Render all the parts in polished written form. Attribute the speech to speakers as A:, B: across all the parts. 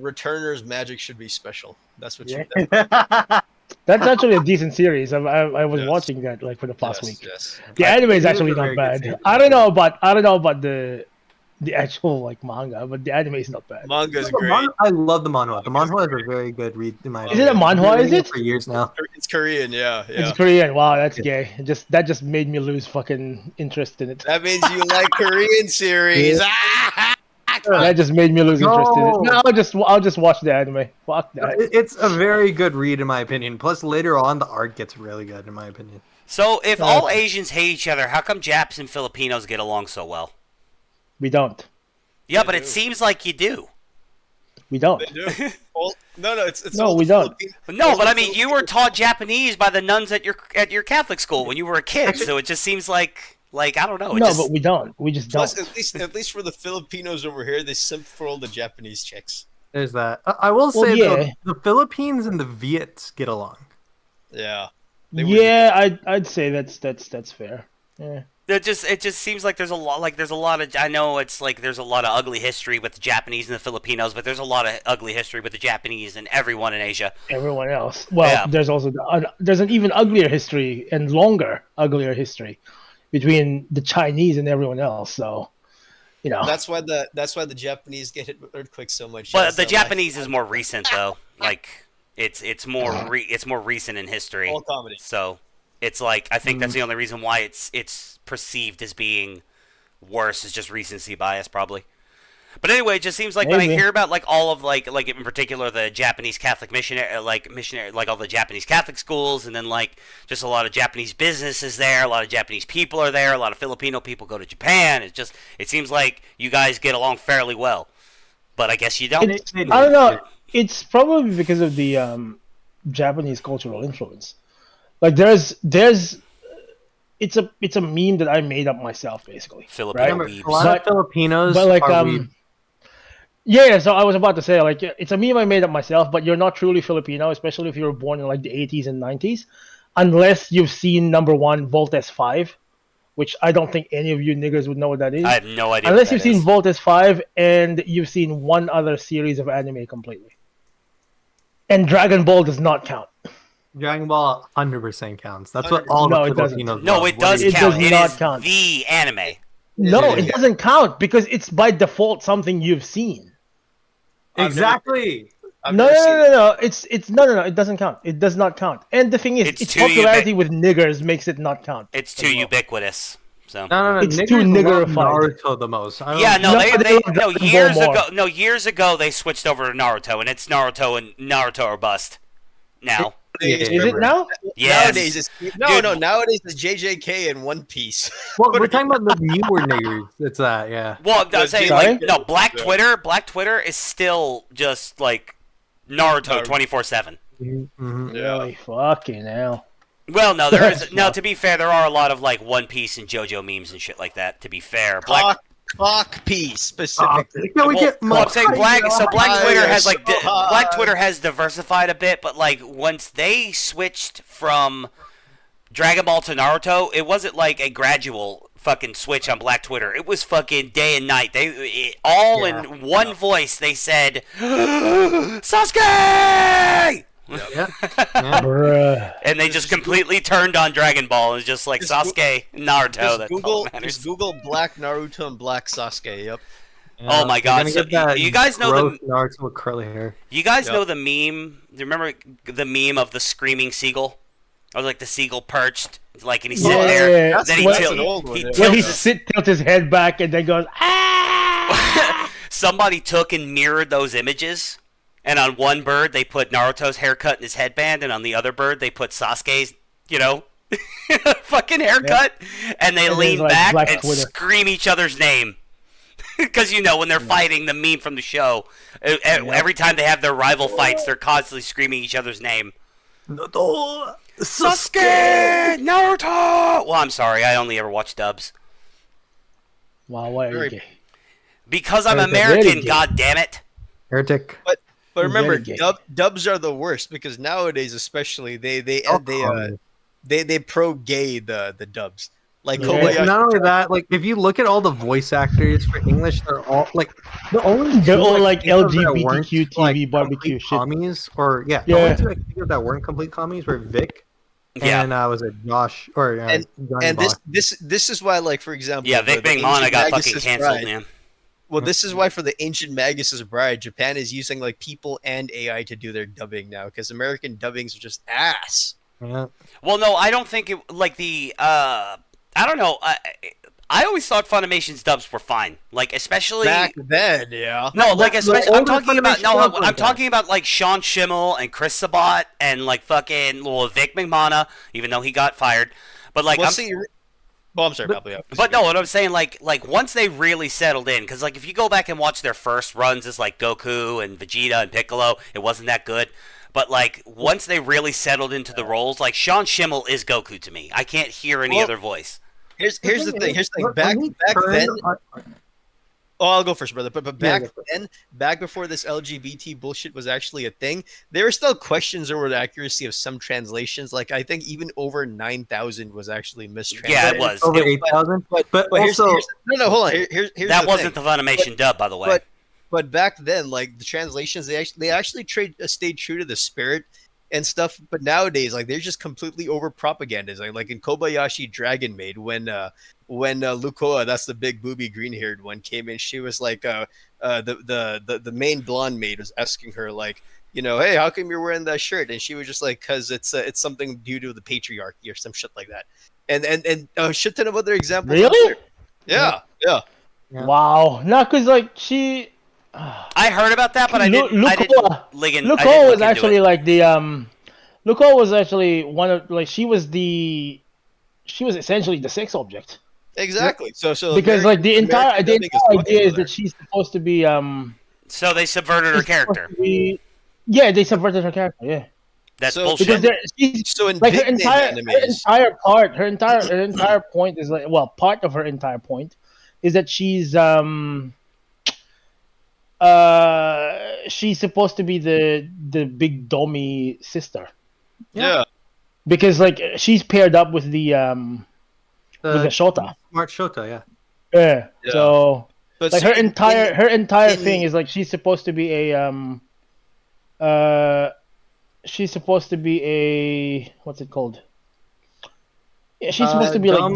A: Returner's magic should be special. That's what you.
B: That's actually a decent series. I was
A: Yes.
B: watching that like for the past week.
A: Yes.
B: The anime is
C: it is
B: actually
C: a
B: not
C: very good
B: bad.
C: series.
B: I don't know about the actual like manga, but the anime is not bad.
A: Manga's great.
C: I love the manhwa. The manhwa is a very good read in my
B: Is it a
C: opinion.
B: manhwa?
C: I've been
B: Is
C: reading
B: it?
C: for years now?
A: It's Korean, yeah.
B: It's Korean. Wow, that's
C: Yeah.
B: gay. That just made me lose fucking interest in it.
A: That means you like Korean series. Ah!
B: That just made me lose interest in it.
C: No.
B: No, I'll just watch the anime. Fuck that.
C: It's a very good read in my opinion. Plus, later on, the art gets really good in my opinion.
D: So, if all Asians hate each other, how come Japs and Filipinos get along so well?
B: We don't.
D: Yeah, but it seems like you do.
B: We don't.
A: They do. Well, no, it's
B: No,
A: all
B: we
A: the
B: don't.
D: No, but I mean, you were taught Japanese by the nuns at your Catholic school when you were a kid, so it just seems like I don't know.
B: No, but we don't. We just don't.
A: Plus, at least for the Filipinos over here, they simp for all the Japanese chicks.
C: There's that. I will say
B: yeah.
C: the Philippines and the Viets get along.
A: Yeah.
B: I'd say that's fair. Yeah.
D: It just seems like there's a lot of I know it's like there's a lot of ugly history with the Japanese and the Filipinos, but there's a lot of ugly history with the Japanese and everyone in Asia.
B: Everyone else. Well,
D: Yeah.
B: there's also there's an even uglier history and longer uglier history between the Chinese and everyone else. So,
A: That's why the Japanese get hit with earthquakes so much.
D: But the Japanese is more recent though. Like it's more recent in history.
A: All comedy.
D: So it's like I think that's the only reason why it's perceived as being worse is just recency bias probably. But anyway, it just seems like when I hear about like all of like in particular the Japanese Catholic missionary like all the Japanese Catholic schools, and then like just a lot of Japanese businesses there, a lot of Japanese people are there, a lot of Filipino people go to Japan. It seems like you guys get along fairly well. But I guess you don't.
B: I don't know. It's probably because of the Japanese cultural influence. Like there's it's a meme that I made up myself basically.
D: Filipino
B: right?
D: weebs.
C: A lot of Filipinos,
B: but like
C: are weebs.
B: yeah. So I was about to say like it's a meme I made up myself, but you're not truly Filipino, especially if you were born in like the 80s and 90s, unless you've seen number 1 Voltes 5, which I don't think any of you niggers would know what that is.
D: I have no idea.
B: Unless
D: what
B: you've
D: that
B: seen
D: is.
B: Voltes 5 and you've seen one other series of anime completely. And Dragon Ball does not count.
C: Dragon Ball 100% counts. That's what all
B: No,
C: the
B: it doesn't.
C: Filipinos
D: No,
C: love.
D: it does
B: It
D: count.
B: does
D: It
B: not
D: is
B: count.
D: the anime.
B: No,
A: Yeah.
B: it doesn't count because it's by default something you've seen.
C: Exactly.
B: No. It doesn't count. It does not count. And the thing is,
D: It's
B: its
D: too
B: popularity with niggers makes it not count.
D: It's too ubiquitous. So
C: No.
B: It's
C: Niggers
B: too
C: love
B: niggerified.
C: Naruto the most. I don't
D: yeah,
C: know.
D: no,
B: No,
D: they
B: love Dragon Ball more.
D: years ago they switched over to Naruto, and it's Naruto and Naruto or bust now.
B: Is it now?
D: Yes.
A: Nowadays it's
D: Dude.
A: nowadays it's JJK and One Piece.
C: Well, we're talking about the newer niggers. It's that, yeah.
D: Well, I'm saying
B: Sorry?
D: like no, Black Twitter is still just like Naruto 24/7.
C: Mm-hmm.
B: Really? Fucking hell.
D: Well, no, there is no. To be fair, there are a lot of like One Piece and JoJo memes and shit like that. To be fair,
A: Cock Piece specifically.
C: Can we get
D: Well, I'm saying Black Twitter has like
A: so hot.
D: Black Twitter has diversified a bit, but like once they switched from Dragon Ball to Naruto, it wasn't like a gradual fucking switch on Black Twitter. It was fucking day and night. In one voice they said Sasuke.
C: Yeah.
B: Bruh.
D: And they just completely turned on Dragon Ball. It's just like
A: Just
D: Sasuke, Naruto. That's all that matters.
A: Just Google Black Naruto and Black Sasuke. Yep.
D: Oh my God, so you guys know
C: gross Naruto with curly hair.
D: You guys know the meme? Do you remember the meme of the screaming seagull? Or like the seagull perched, like, and he's sitting there.
B: Yeah.
D: Then he
A: That's
D: tilts.
A: an old one, yeah.
B: When he tilts his head back and then goes, ah!
D: Somebody took and mirrored those images, and on one bird they put Naruto's haircut and his headband, and on the other bird they put Sasuke's, fucking haircut, and they lean
B: like
D: back
B: Black
D: and
B: Twitter.
D: scream each other's name. Because when they're fighting, the meme from the show, every time they have their rival fights, they're constantly screaming each other's name. Sasuke! Naruto! Well, I'm sorry, I only ever watch dubs.
B: Wow, why are you
A: Very-
B: gay?
D: Because I'm
B: Very
D: American,
B: gay.
D: god damn it.
C: Heretic.
A: But remember,
B: Very gay.
A: dubs are the worst because nowadays, especially, they pro gay the dubs. Like
B: Yeah.
A: Kobayashi.
C: Not only that, like if you look at all the voice actors for English, they're all like the only
B: They're
C: two
B: all
C: I can
B: like
C: think of that weren't,
B: LGBTQ TV
C: like,
B: barbecue
C: complete
B: shit.
C: commies, or the
B: Yeah.
C: only two I can think of that weren't complete commies were Vic
D: Yeah.
C: and was it Josh or
A: And
C: Johnny
A: and
C: Bosch.
A: this is why, like, for example,
D: Yeah, Vic
A: the
D: Bang Man, I
A: ancient
D: got
A: Magus's
D: fucking canceled,
A: bride.
D: man.
A: Well, this is why for the ancient Magus's bride, Japan is using like people and AI to do their dubbing now, because American dubbings are just ass.
C: Yeah.
D: Well, no, I don't think it like the I don't know. I always thought Funimation's dubs were fine. Like especially
A: Back then, yeah.
D: no, like
C: The
D: especially I'm
C: older
D: talking about
C: Funimation
D: no,
C: dubs were
D: I'm
C: fine.
D: talking about like Sean Schimmel and Chris Sabat and like fucking Vic McMahon, even though he got fired. But like
A: Well,
D: I'm,
A: see, well, I'm sorry, Palpy.
D: but no, what I'm saying, like once they really settled in, because like if you go back and watch their first runs as like Goku and Vegeta and Piccolo, it wasn't that good. But like once they really settled into the roles, like Sean Schimmel is Goku to me. I can't hear any
A: Well,
D: other voice.
A: Here's the thing. Here's the thing. Back then. Oh, I'll go first, brother. But back then, back before this LGBT bullshit was actually a thing, there were still questions over the accuracy of some translations. Like I think even over 9,000 was actually mistranslated.
D: Yeah, it was.
C: Over
D: It-
C: 8,000. But
A: here's,
C: also,
A: no, hold on. Here's
D: that
A: the
D: wasn't
A: thing.
D: the Funimation dub, by the way.
A: But back then, like the translations, they actually stayed true to the spirit and stuff. But nowadays, like they're just completely over propagandizing. Like in Kobayashi Dragon Maid, when Lukoa, that's the big booby green haired one, came in, she was like the main blonde maid was asking her like, you know, hey, how come you're wearing that shirt? And she was just like, because it's something due to the patriarchy or some shit like that. And a shit ton of other examples.
B: Really?
A: Yeah.
C: Yeah.
B: Wow. No, because like she.
D: I heard about that, but I didn't.
B: Lukoa was actually like the Lukoa was actually one of like she was essentially the sex object.
A: Exactly. So
B: because like the entire idea is
A: that
B: that she's supposed to be
D: So they subverted her character.
B: Yeah, they subverted her character. Yeah.
D: That's
A: So-
D: bullshit.
B: She's
A: So in
B: like
A: big
B: her
A: name
B: entire point is like, well, part of her entire point is that she's supposed to be the big dummy sister,
A: yeah.
B: because like she's paired up with the Shota.
C: Smart Shota, yeah.
B: Yeah.
A: Yeah.
B: So
A: But
B: like
A: see,
B: her entire
A: in-
B: thing is like she's supposed to be a what's it called? Yeah, she's supposed to be like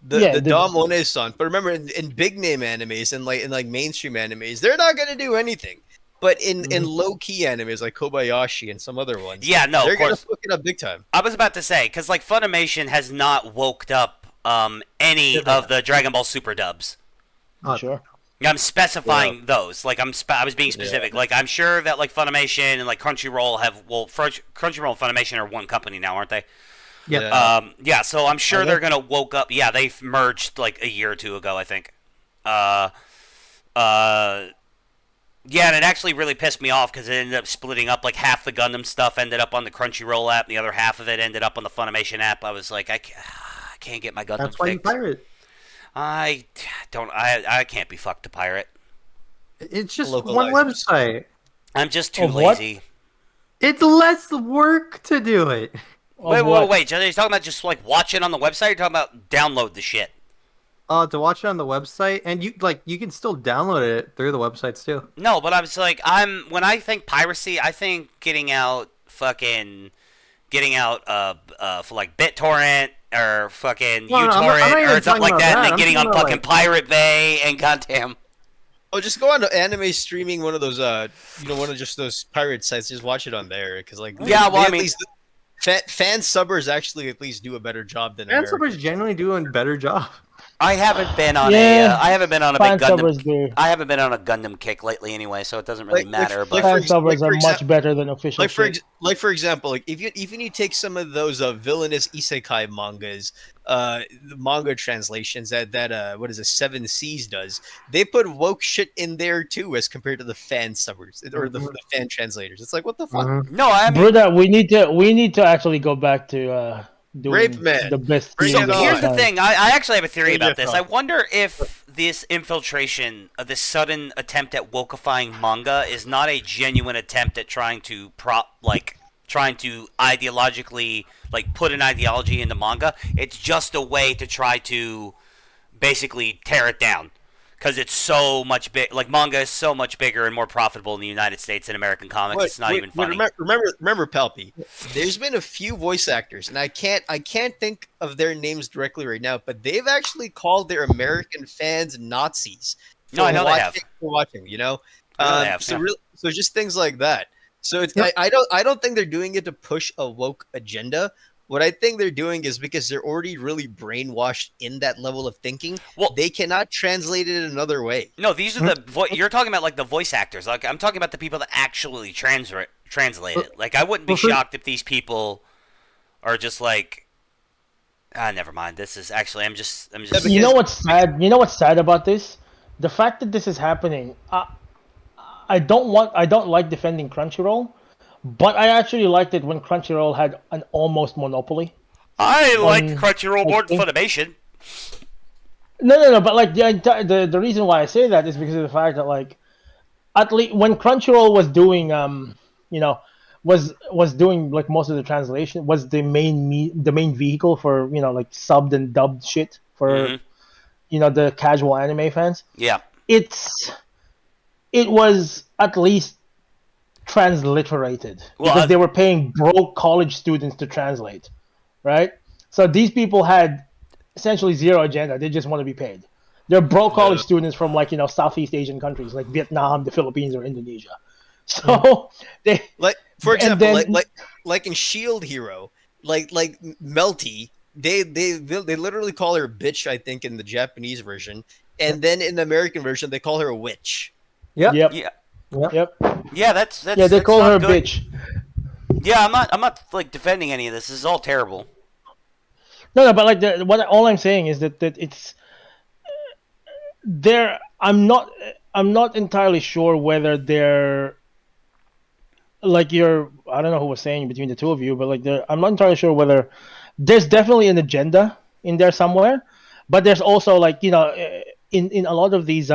B: the
C: yeah.
A: the Dom One-san. But remember, in big name animes and like mainstream animes, they're not gonna do anything. But in low key animes like Kobayashi and some other ones,
D: Yeah, no,
A: they're
D: of
A: gonna
D: course.
A: fuck it up big time.
D: I was about to say, because like Funimation has not woked up any of the Dragon Ball Super dubs.
B: Sure.
D: I'm specifying those. Like I was being specific. Like I'm sure that like Funimation and like Crunchyroll Crunchyroll and Funimation are one company now, aren't they?
C: Yeah.
D: Yeah. So I'm sure they're gonna woke up. Yeah, they've merged like a year or two ago, I think. Yeah, and it actually really pissed me off because it ended up splitting up. Like half the Gundam stuff ended up on the Crunchyroll app, and the other half of it ended up on the Funimation app. I was like, I can't get my Gundam
C: That's why you
D: fixed.
C: pirate.
D: I can't be fucked to pirate.
C: It's just
A: Localized.
C: one website.
D: I'm just too
B: Of what?
D: lazy.
C: It's less work to do it.
D: Wait. You're talking about just like watch it on the website? Or you're talking about download the shit?
C: To watch it on the website, and you can still download it through the websites too.
D: No, but I was like, when I think piracy, I think getting out for like BitTorrent or fucking
C: No, I'm not
D: uTorrent
C: even
D: or something
C: talking
D: like
C: about
D: that, and
C: that.
D: then
C: I'm
D: getting on
C: talking about,
D: fucking Pirate Bay and goddamn.
A: Oh, just go on to anime streaming, one of those one of just those pirate sites. Just watch it on there, because like
D: Yeah, well, I mean-
A: fan subbers actually at least do a better job than
C: And
A: Americans.
C: subbers generally doing a better job.
D: I haven't been on I haven't been on a
B: fan
D: big
B: subbers
D: Gundam.
B: do.
D: I haven't been on a Gundam kick lately anyway, so it doesn't really matter. But
B: Fan
A: for
B: subbers are
A: example-
B: much better than official.
A: For example, like if you take some of those villainous isekai mangas, the manga translations that what is it, Seven Seas does, they put woke shit in there too as compared to the fan subbers or the fan translators. It's like, what the fuck?
D: no, I mean,
B: Brother, we need to actually go back to doing
A: Rape Man.
B: the best.
A: Bring
B: thing
A: it
B: of
A: on.
B: all
D: here's the
B: time.
D: thing. I actually have a theory
A: Bring
D: about
A: it
D: this.
A: on.
D: I wonder if this infiltration of this sudden attempt at wokeifying manga is not a genuine attempt at trying to trying to ideologically like put an ideology into manga. It's just a way to try to basically tear it down because it's so much big. Like manga is so much bigger and more profitable in the United States than American comics. It's not even funny.
A: Remember, Palpy. There's been a few voice actors, and I can't think of their names directly right now, but they've actually called their American fans Nazis.
D: No, I know they have.
A: For watching, you know. So just things like that. So it's I don't think they're doing it to push a woke agenda. What I think they're doing is because they're already really brainwashed in that level of thinking. Well, they cannot translate it another way.
D: No, these are you're talking about like the voice actors. Like I'm talking about the people that actually translate it. Like I wouldn't be shocked if these people are just like, never mind. This is actually I'm just.
B: You know what's sad? You know what's sad about this? The fact that this is happening. I don't like defending Crunchyroll. But I actually liked it when Crunchyroll had an almost monopoly.
D: I like Crunchyroll more than Funimation.
B: No. But like the reason why I say that is because of the fact that like, at least when Crunchyroll was doing was doing like most of the translation, was the main vehicle for like subbed and dubbed shit for the casual anime fans.
D: Yeah,
B: it was at least transliterated because they were paying broke college students to translate, right? So these people had essentially zero agenda. They just want to be paid. They're broke college students from like Southeast Asian countries like Vietnam, the Philippines, or Indonesia. So they
A: like, for example, like in Shield Hero, like Melty, they literally call her bitch, I think, in the Japanese version, and then in the American version they call her a witch.
B: Yep.
D: Yeah, that's
B: they call her a bitch.
D: Yeah, I'm not like defending any of this. This is all terrible.
B: No, but like all I'm saying is that it's there. I'm not entirely sure whether they're like I don't know who was saying between the two of you, but like I'm not entirely sure whether there's definitely an agenda in there somewhere, but there's also like in a lot of these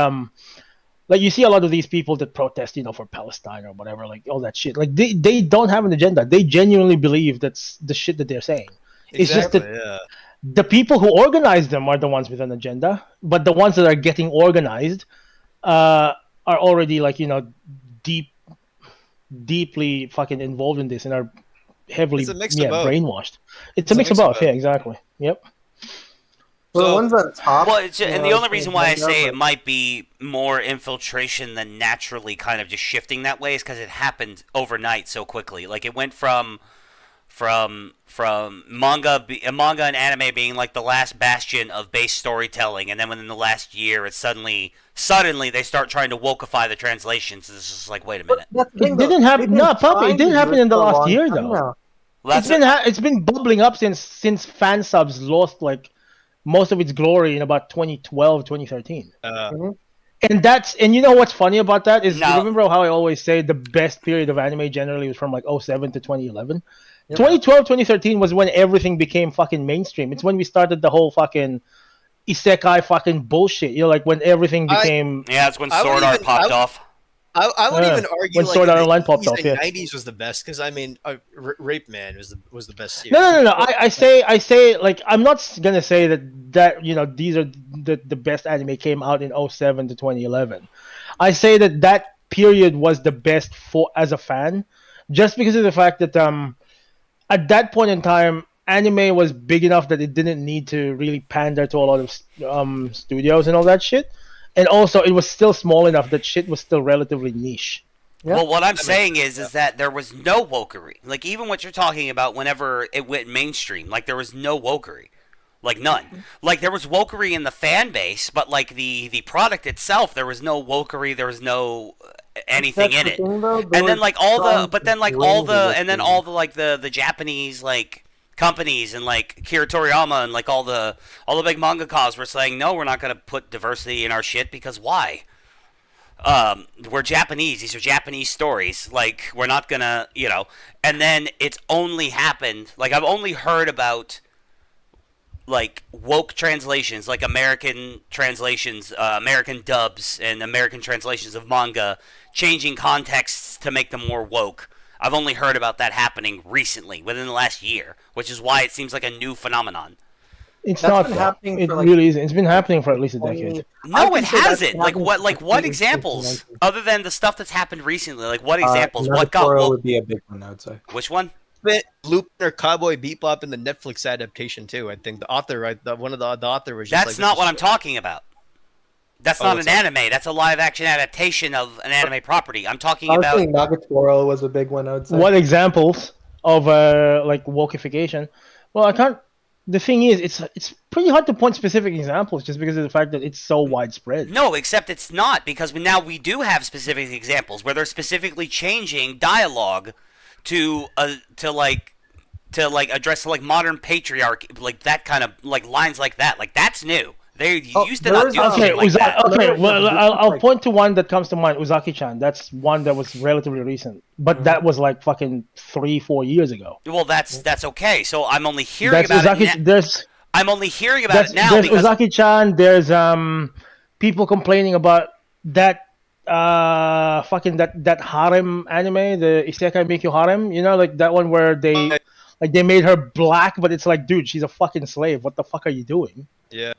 B: like you see a lot of these people that protest, for Palestine or whatever, like all that shit. Like they don't have an agenda. They genuinely believe that's the shit that they're saying. It's just that the people who organize them are the ones with an agenda, but the ones that are getting organized are already like deeply fucking involved in this and are heavily brainwashed. It's a mix of both. Yeah, exactly. Yep.
C: Well, the ones at top.
D: Well, and the only reason why I say it might be more infiltration than naturally kind of just shifting that way is because it happened overnight so quickly. Like it went from manga and anime being like the last bastion of base storytelling, and then within the last year, it suddenly they start trying to wokeify the translations. It's just like, wait a minute.
B: It didn't happen. No, Puppy, it didn't happen in the last year though. Well, it's been bubbling up since fan subs lost like most of its glory in about 2012, 2013. And you know what's funny about that is, you remember how I always say the best period of anime generally was from like 2007 to 2011? 2012, 2013 was when everything became fucking mainstream. It's when we started the whole fucking isekai fucking bullshit. Like when everything became...
D: Yeah, it's when Sword Art popped off.
A: I would even argue
B: when Sword Art Online popped off.
A: The 90s was the best because I mean, Rape Man was the best series.
B: No. I say like I'm not gonna say that these are the best anime came out in 2007 to 2011. I say that period was the best as a fan, just because of the fact that at that point in time anime was big enough that it didn't need to really pander to a lot of studios and all that shit. And also, it was still small enough that shit was still relatively niche.
D: Yeah. Well, what I'm saying is that there was no wokery. Like, even what you're talking about whenever it went mainstream, like, there was no wokery. Like, none. Like, there was wokery in the fan base, but, like, the product itself, there was no wokery, there was no anything in it. And then, like, all the Japanese, like, companies and like Kira Toriyama and like all the big mangakás were saying, no, we're not going to put diversity in our shit because why? We're Japanese. These are Japanese stories. Like, we're not going to, and then it's only happened. Like, I've only heard about like woke translations, like American translations, American dubs and American translations of manga changing contexts to make them more woke. I've only heard about that happening recently, within the last year, which is why it seems like a new phenomenon.
B: It's
C: That's
B: not.
C: been happening
B: It
C: for like
B: really isn't. It's been happening for at least a decade.
D: No, it
C: say that's
D: hasn't.
C: been
D: Like
C: happening
D: what?
C: for
D: Like what
C: 15,
D: examples
C: 19.
D: other than the stuff that's happened recently? Like what examples? What got
C: Nagatoro
D: woke?
C: would be a big one, I would say.
D: Which one?
A: Lupin or Cowboy Bebop in the Netflix adaptation too. I think the author, right? One of the author was just
D: That's
A: like,
D: not what I'm talking about. That's not
A: what's
D: an anime. That's a live action adaptation of an anime property. I'm talking
C: I was
D: about.
C: saying Nagatoro was a big one, I would say.
B: What examples of like wokeification? Well, I can't. The thing is, it's pretty hard to point specific examples just because of the fact that it's so widespread.
D: No, except it's not, because now we do have specific examples where they're specifically changing dialogue to address like modern patriarchy, like that kind of like lines like that. Like that's new. They used to
C: there
D: not
C: is
D: do
C: also-
D: shit like that.
B: Okay. Well, I'll
C: Like-
B: point to one that comes to mind. Uzaki-chan. That's one that was relatively recent, but that was like fucking 3-4 years ago.
D: Well, that's okay. So I'm only hearing
B: That's
D: about
B: Uzaki.
D: it.
B: There's
D: I'm only hearing about it now
B: there's
D: because
B: Uzaki-chan. There's people complaining about that fucking that harem anime, the Isekai Mikyu harem. You know, like that one where they made her black, but it's like, dude, she's a fucking slave. What the fuck are you doing?
A: Yeah.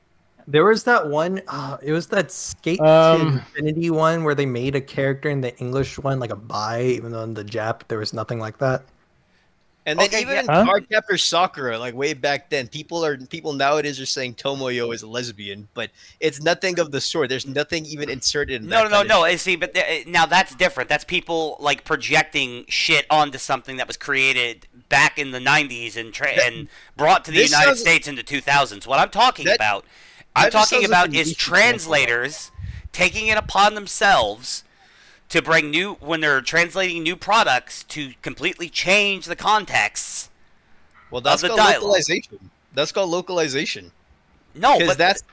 C: There was that one. It was that Skate to Infinity one where they made a character in the English one like a bi, even though in the Jap there was nothing like that.
A: And then
D: Okay,
A: even
D: yeah.
A: in
B: Huh?
A: Cardcaptor Sakura, like way back then, people nowadays are saying Tomoyo is a lesbian, but it's nothing of the sort. There's nothing even inserted in that.
D: no. See, but now that's different. That's people like projecting shit onto something that was created back in the '90s and brought to the
A: This
D: United
A: sounds-
D: States in the 2000s. What I'm talking
A: That-
D: about,
A: that
D: I'm
A: just
D: talking
A: sounds like
D: about
A: an
D: is
A: easy
D: translators taking it upon themselves to bring when they're translating new products to completely change the contexts.
A: Well, that's
D: the
A: called
D: dialogue.
A: localization. That's called localization.
D: No,
A: Because
D: but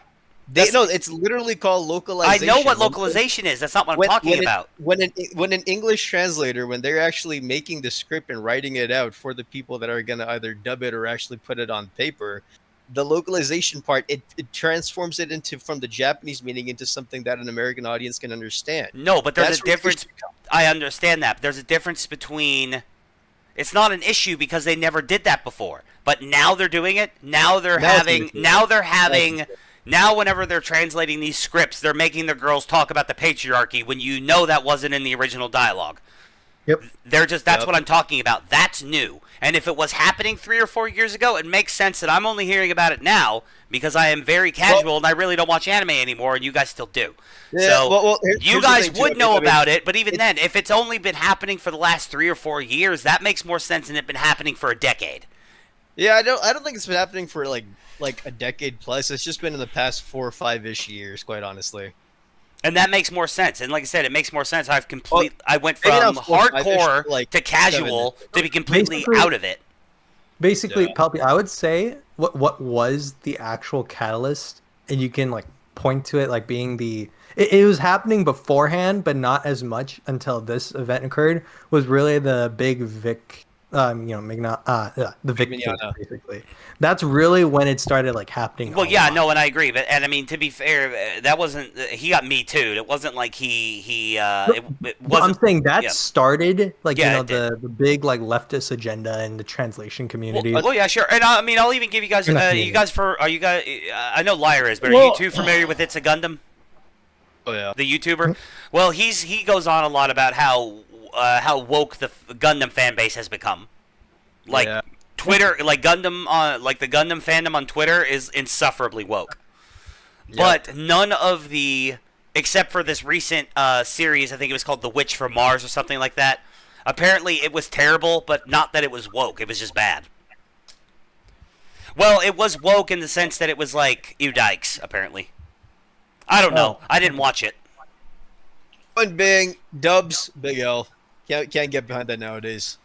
A: it's literally called
D: I
A: localization.
D: know what localization is. That's not what I'm talking about.
A: When an English translator, when they're actually making the script and writing it out for the people that are gonna either dub it or actually put it on paper, the localization part it transforms it into from the Japanese meaning into something that an American audience can understand.
D: No, but there's
A: That's
D: a
A: where the
D: difference.
A: issue comes.
D: I understand that. But there's a difference between. It's not an issue because they never did that before. But now they're doing it. Now they're
A: Now it's
D: having.
A: an issue.
D: Now they're having. Now, whenever they're translating these scripts, they're making their girls talk about the patriarchy when you know that wasn't in the original dialogue.
C: Yep.
D: That's
A: Yep.
D: what I'm talking about. That's new. And if it was happening 3 or 4 years ago, it makes sense that I'm only hearing about it now because I am very casual and I really don't watch anime anymore, and you guys still do.
A: Yeah,
D: So
A: here's
D: you
A: the
D: guys
A: thing, too.
D: would know
A: I mean,
D: about it, but even then, if it's only been happening for the last 3 or 4 years, that makes more sense than it been happening for a decade.
A: Yeah, I don't think it's been happening for like a decade plus. It's just been in the past 4 or 5-ish years, quite honestly.
D: And that makes more sense. And like I said, it makes more sense. I went
A: maybe
D: from
A: not 4 or 5-ish,
D: hardcore
A: like
D: to casual
A: 7.
D: to be completely
C: Basically-
D: out of it.
C: Basically,
A: Yeah.
C: Palpy, I would say what was the actual catalyst, and you can like point to it like being it was happening beforehand, but not as much until this event occurred. Was really the big Vic, the Vic case,
A: Mignogna.
C: basically. That's really when it started like happening.
D: Well,
C: a
D: yeah,
C: lot.
D: no, and I agree. But and I mean, to be fair, that wasn't he got me too. It wasn't like it
C: Well,
D: wasn't.
C: I'm saying that
D: yeah.
C: started like
D: Yeah, it did.
C: the big like leftist agenda in the translation community.
D: Well, yeah, sure. And I mean, I'll even give you guys.
C: You're not
D: You
C: community.
D: guys I know Lyre is, but are
B: Well-
D: you too familiar with It's a Gundam,
A: Oh yeah.
D: the YouTuber? Well, he goes on a lot about how woke the Gundam fan base has become. Like
A: Yeah.
D: Twitter, like Gundam, like the Gundam fandom on Twitter is insufferably woke.
A: Yep.
D: But none of except for this recent series, I think it was called The Witch from Mars or something like that. Apparently, it was terrible, but not that it was woke. It was just bad. Well, it was woke in the sense that it was like, ew dykes, apparently. I don't know. I didn't watch it.
A: One bang, dubs, big L. Can't get behind that nowadays.